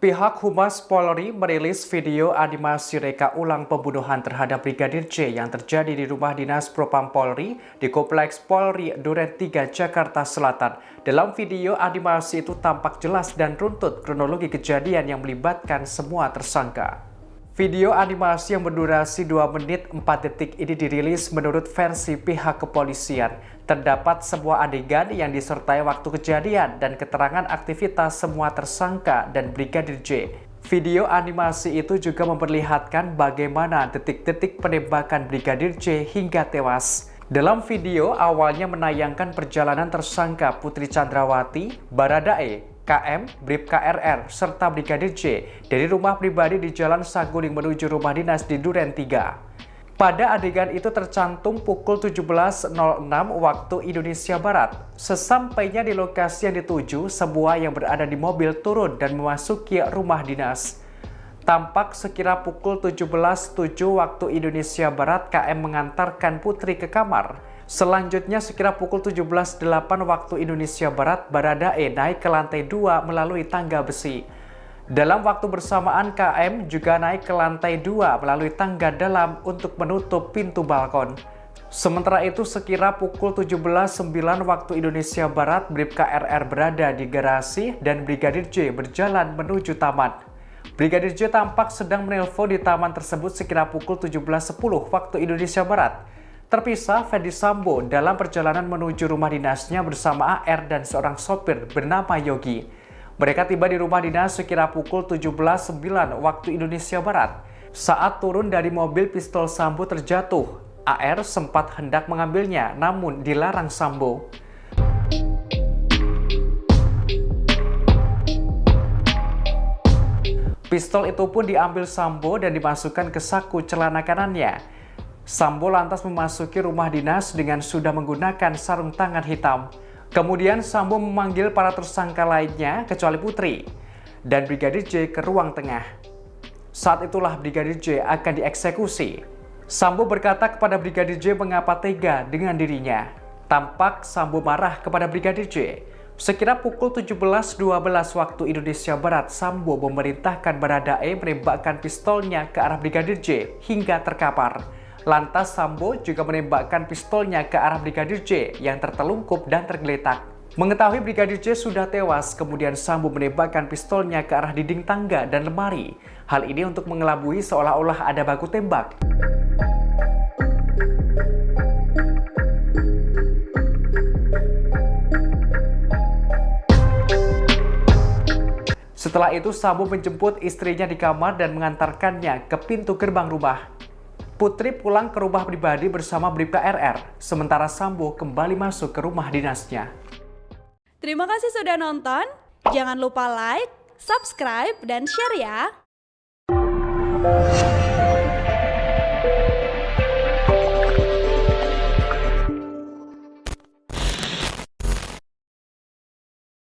Pihak Humas Polri merilis video animasi reka ulang pembunuhan terhadap Brigadir J yang terjadi di rumah dinas Propam Polri di Kompleks Polri Duren 3, Jakarta Selatan. Dalam video animasi itu tampak jelas dan runtut kronologi kejadian yang melibatkan semua tersangka. Video animasi yang berdurasi 2 menit 4 detik ini dirilis menurut versi pihak kepolisian. Terdapat sebuah adegan yang disertai waktu kejadian dan keterangan aktivitas semua tersangka dan Brigadir J. Video animasi itu juga memperlihatkan bagaimana detik-detik penembakan Brigadir J hingga tewas. Dalam video awalnya menayangkan perjalanan tersangka Putri Chandrawati, Baradae, KM, Bribka RR, serta Brigadir J dari rumah pribadi di Jalan Saguling menuju rumah dinas di Duren 3. Pada adegan itu tercantum pukul 17.06 waktu Indonesia Barat. Sesampainya di lokasi yang dituju, sebuah yang berada di mobil turun dan memasuki rumah dinas. Tampak sekira pukul 17.07 waktu Indonesia Barat, KM mengantarkan Putri ke kamar. Selanjutnya sekira pukul 17.08 waktu Indonesia Barat, Baradae naik ke lantai 2 melalui tangga besi. Dalam waktu bersamaan, KM juga naik ke lantai 2 melalui tangga dalam untuk menutup pintu balkon. Sementara itu, sekira pukul 17.09 waktu Indonesia Barat, Bribka RR berada di garasi dan Brigadir J berjalan menuju taman. Brigadir J tampak sedang menelpon di taman tersebut sekira pukul 17.10 waktu Indonesia Barat. Terpisah, Ferdi Sambo dalam perjalanan menuju rumah dinasnya bersama AR dan seorang sopir bernama Yogi. Mereka tiba di rumah dinas sekira pukul 17.09 waktu Indonesia Barat. Saat turun dari mobil, pistol Sambo terjatuh. AR sempat hendak mengambilnya, namun dilarang Sambo. Pistol itu pun diambil Sambo dan dimasukkan ke saku celana kanannya. Sambo lantas memasuki rumah dinas dengan sudah menggunakan sarung tangan hitam. Kemudian Sambo memanggil para tersangka lainnya kecuali Putri dan Brigadir J ke ruang tengah. Saat itulah Brigadir J akan dieksekusi. Sambo berkata kepada Brigadir J mengapa tega dengan dirinya. Tampak Sambo marah kepada Brigadir J. Sekira pukul 17.12 waktu Indonesia Barat, Sambo memerintahkan Baradae menembakkan pistolnya ke arah Brigadir J hingga terkapar. Lantas Sambo juga menembakkan pistolnya ke arah Brigadir J yang tertelungkup dan tergeletak. Mengetahui Brigadir J sudah tewas, kemudian Sambo menembakkan pistolnya ke arah dinding tangga dan lemari. Hal ini untuk mengelabui seolah-olah ada baku tembak. Setelah itu Sambo menjemput istrinya di kamar dan mengantarkannya ke pintu gerbang rumah. Putri pulang ke rumah pribadi bersama Bribka RR, sementara Sambo kembali masuk ke rumah dinasnya. Terima kasih sudah nonton, jangan lupa like, subscribe, dan share ya!